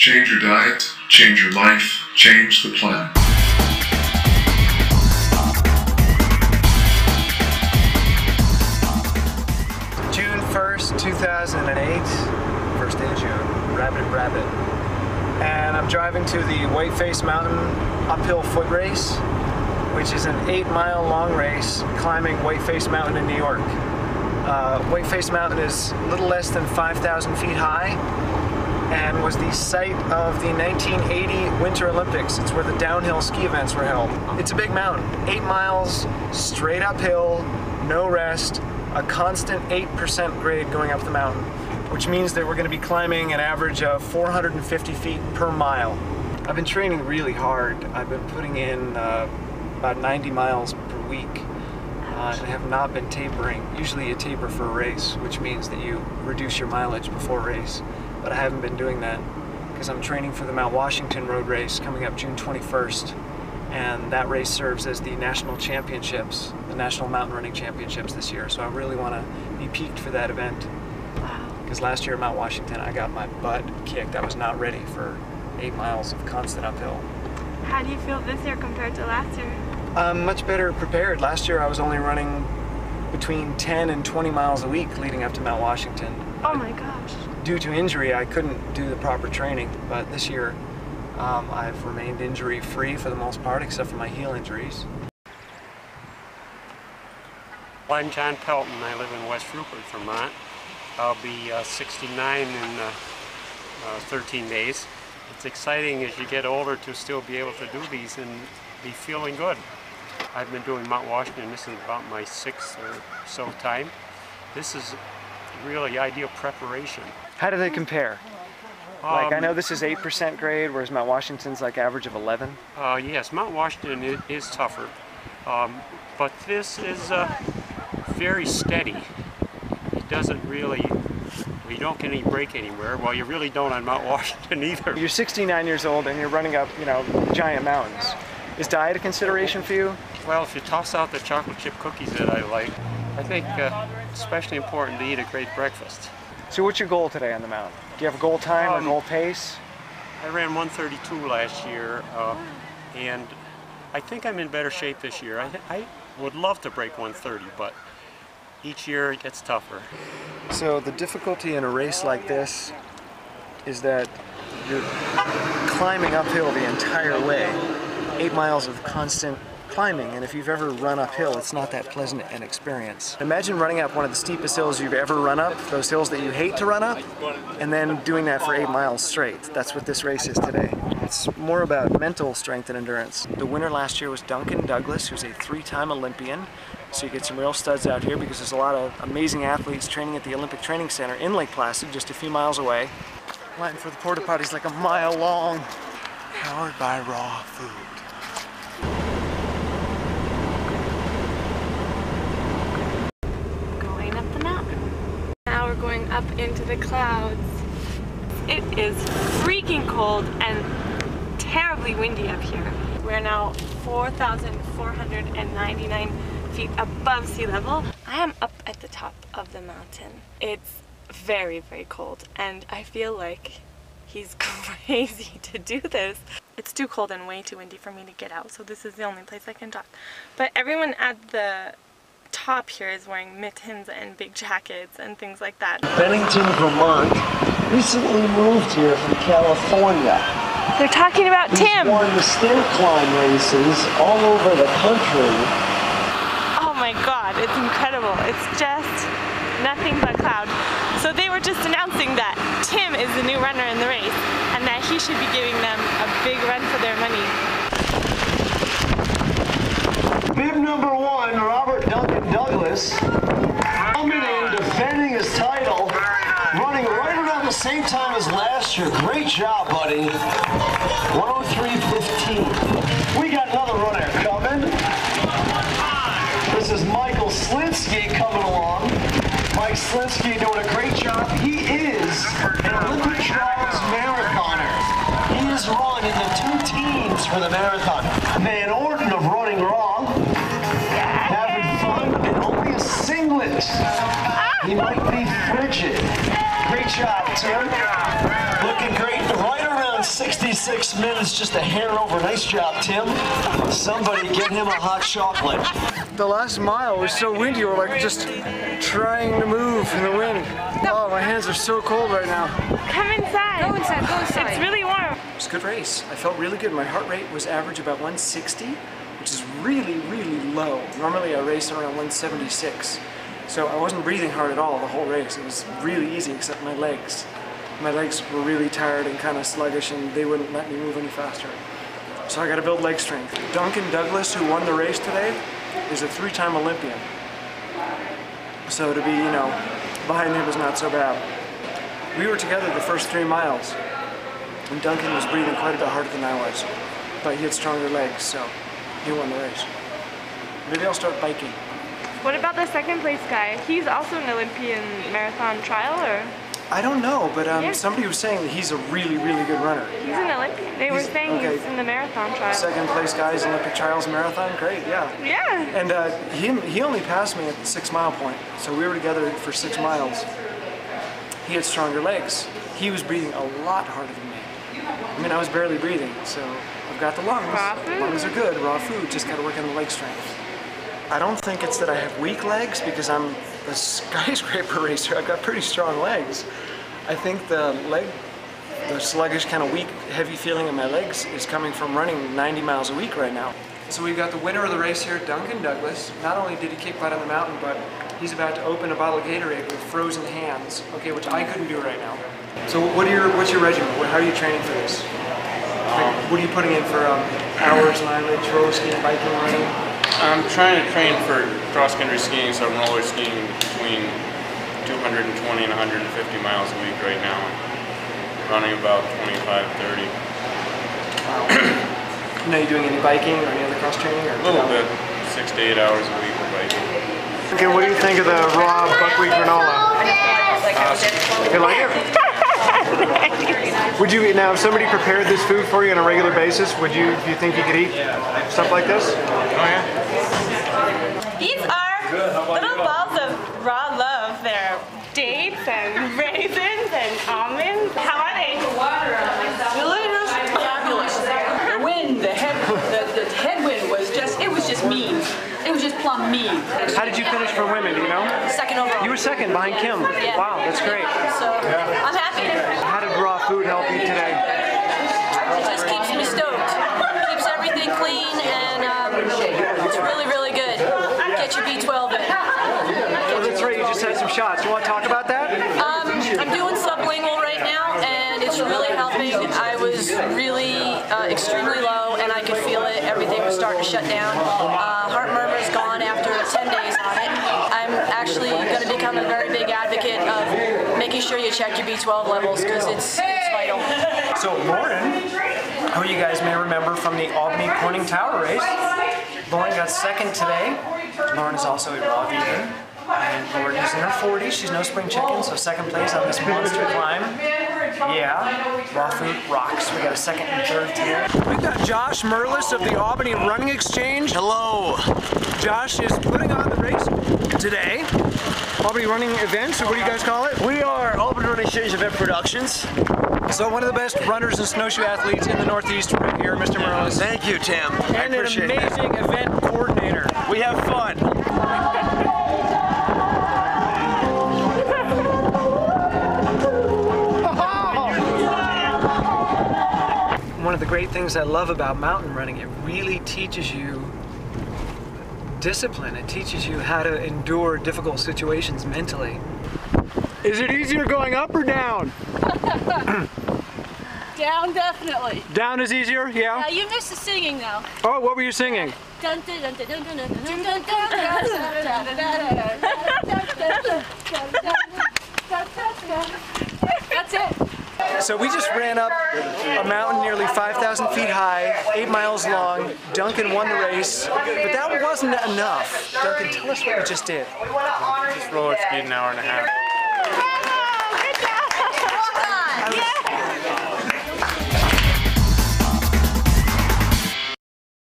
Change your diet, change your life, change the planet. June 1st, 2008, first day of June, rabbit. And I'm driving to the Whiteface Mountain uphill foot race, which is an 8-mile long race climbing Whiteface Mountain in New York. Whiteface Mountain is a little less than 5,000 feet high and was the site of the 1980 Winter Olympics. It's where the downhill ski events were held. It's a big mountain, 8 miles, straight uphill, no rest, a constant 8% grade going up the mountain, which means that we're going to be climbing an average of 450 feet per mile. I've been training really hard. I've been putting in about 90 miles per week and have not been tapering. Usually you taper for a race, which means that you reduce your mileage before a race, but I haven't been doing that because I'm training for the Mount Washington road race coming up June 21st, and that race serves as the national championships, the National Mountain Running Championships this year, so I really want to be peaked for that event. Because last year at Mount Washington I got my butt kicked. I was not ready for 8 miles of constant uphill. How do you feel this year compared to last year? I'm much better prepared. Last year I was only running between 10 and 20 miles a week leading up to Mount Washington. Oh my gosh. Due to injury I couldn't do the proper training, but this year I've remained injury free for the most part except for my heel injuries. I'm John Pelton. I live in West Rupert, Vermont. I'll be 69 in 13 days. It's exciting as you get older to still be able to do these and be feeling good. I've been doing Mount Washington. This is about my 6th or so time. This is really ideal preparation. How do they compare? Like, I know this is 8% grade, whereas Mount Washington's like average of 11. Yes, Mount Washington is tougher, but this is very steady. It doesn't really, you don't get any break anywhere. Well, you really don't on Mount Washington either. You're 69 years old and you're running up, giant mountains. Is diet a consideration for you? Well, if you toss out the chocolate chip cookies that I like, I think it's especially important to eat a great breakfast. So what's your goal today on the mountain? Do you have a goal time or goal pace? I ran 132 last year, and I think I'm in better shape this year. I would love to break 130, but each year it gets tougher. So the difficulty in a race like this is that you're climbing uphill the entire way. 8 miles of constant climbing, and if you've ever run uphill, it's not that pleasant an experience. Imagine running up one of the steepest hills you've ever run up, those hills that you hate to run up, and then doing that for 8 miles straight. That's what this race is today. It's more about mental strength and endurance. The winner last year was Duncan Douglas, who's a 3-time Olympian. So you get some real studs out here because there's a lot of amazing athletes training at the Olympic Training Center in Lake Placid, just a few miles away. Line for the porta potty's like a mile long, powered by raw food. Going up the mountain. Now we're going up into the clouds. It is freaking cold and terribly windy up here. We're now 4,499 feet above sea level. I am up at the top of the mountain. It's very, very cold, and I feel like he's crazy to do this. It's too cold and way too windy for me to get out, so this is the only place I can talk. But everyone at the top here is wearing mittens and big jackets and things like that. Bennington, Vermont, recently moved here from California. They're talking about Tim. He's won the stair climb races all over the country. Oh my god, it's incredible. It's just nothing but cloud. So they were just announcing that Tim is the new runner in the race and that he should be giving them a big run for their money. Bib number 1, Robert Duncan Douglas, coming in, defending his title, running right around the same time as last year. Great job, buddy. 103.15. We got another runner coming. This is Michael Slinsky coming along. Mike Slinsky doing a great job. He is an Olympic trials marathoner. He has run in the 2 teams for the marathon. Van Orden of Running Raw, having fun, and only a singlet. He might be frigid. Great job, Tim. Looking great right around 6 minutes, just a hair over. Nice job, Tim. Somebody get him a hot chocolate. The last mile was so windy, we're like just trying to move in the wind. Oh, my hands are so cold right now. Come inside. Go inside, go inside. It's really warm. It was a good race. I felt really good. My heart rate was average about 160, which is really, really low. Normally I race around 176. So I wasn't breathing hard at all the whole race. It was really easy except my legs. My legs were really tired and kind of sluggish and they wouldn't let me move any faster. So I got to build leg strength. Duncan Douglas, who won the race today, is a 3-time Olympian. So to be, you know, behind him is not so bad. We were together the first 3 miles and Duncan was breathing quite a bit harder than I was. But he had stronger legs, so he won the race. Maybe I'll start biking. What about the second place guy? He's also an Olympian marathon trial, or? I don't know, but somebody was saying that he's a really, really good runner. He's an Olympian. They were saying he's in the marathon trial. Second place guys, Olympic trials marathon, great, yeah. Yeah. And he only passed me at the 6 mile point, so we were together for 6 miles. He had stronger legs. He was breathing a lot harder than me. I mean, I was barely breathing, so I've got the lungs. Raw food? Lungs are good, raw food, just gotta work on the leg strength. I don't think it's that I have weak legs because I'm a skyscraper racer. I've got pretty strong legs. I think the sluggish, kind of weak, heavy feeling in my legs is coming from running 90 miles a week right now. So we've got the winner of the race here, Duncan Douglas. Not only did he kick butt on the mountain, but he's about to open a bottle of Gatorade with frozen hands, okay, which I couldn't do right now. So what's your regimen? How are you training for this? What are you putting in for hours, mileage, roller skiing, biking, running? I'm trying to train for cross-country skiing, so I'm roller skiing between 220 and 150 miles a week right now. Running about 25, 30. Wow. Are you doing any biking or any other cross training? Or a little bit, 6 to 8 hours a week of biking. Okay, what do you think of the raw buckwheat granola? You like it? Would you, now if somebody prepared this food for you on a regular basis, do you think you could eat stuff like this? Oh yeah. These are little balls of raw love. They're dates and raisins and almonds. How are they? Delicious, fabulous. The wind, the headwind was just mean. It was just plumb mean. How did you finish for women, do you know? Second overall. You were second behind Kim. Yeah. Wow, that's great. So I'm happy. How did raw food help you today? It just keeps me stoked. Keeps everything clean and it's really, really good. Get your B12 in. Well, that's right, you just had some shots. You want to talk about that? I'm doing sublingual right now and it's really helping. I was really extremely low and I could feel it. Everything was starting to shut down. Heart murmur's gone after 10 days on it. I'm actually going to become a very big advocate of making sure you check your B12 levels because it's vital. So Lauren, who you guys may remember from the Albany Corning Tower race, Lauren got second today. Lauren is also a raw vegan. And Lauren is in her 40s. She's no spring chicken, so second place on this monster climb. Yeah, raw food rocks. We got a second and third today. We've got Josh Merlis of the Albany Running Exchange. Hello. Josh is putting on the race today. Albany Running Events, or what do you guys call it? We are Albany Running Exchange Event Productions. So one of the best runners and snowshoe athletes in the Northeast right here, Mr. Merlis. Thank you, Tim. And an amazing event coordinator. We have fun. One of the great things I love about mountain running, it really teaches you discipline. It teaches you how to endure difficult situations mentally. Is it easier going up or down? Down, definitely. Down is easier, yeah? Yeah, you missed the singing though. Oh, what were you singing? Dun, dun, dun, dun, dun, dun, dun, dun, dun. That's it. So we just ran up a mountain nearly 5,000 feet high, 8 miles long. Duncan won the race, but that wasn't enough. Duncan, tell us what you just did. Just roller skied an hour and a half. Bravo! Good job! I was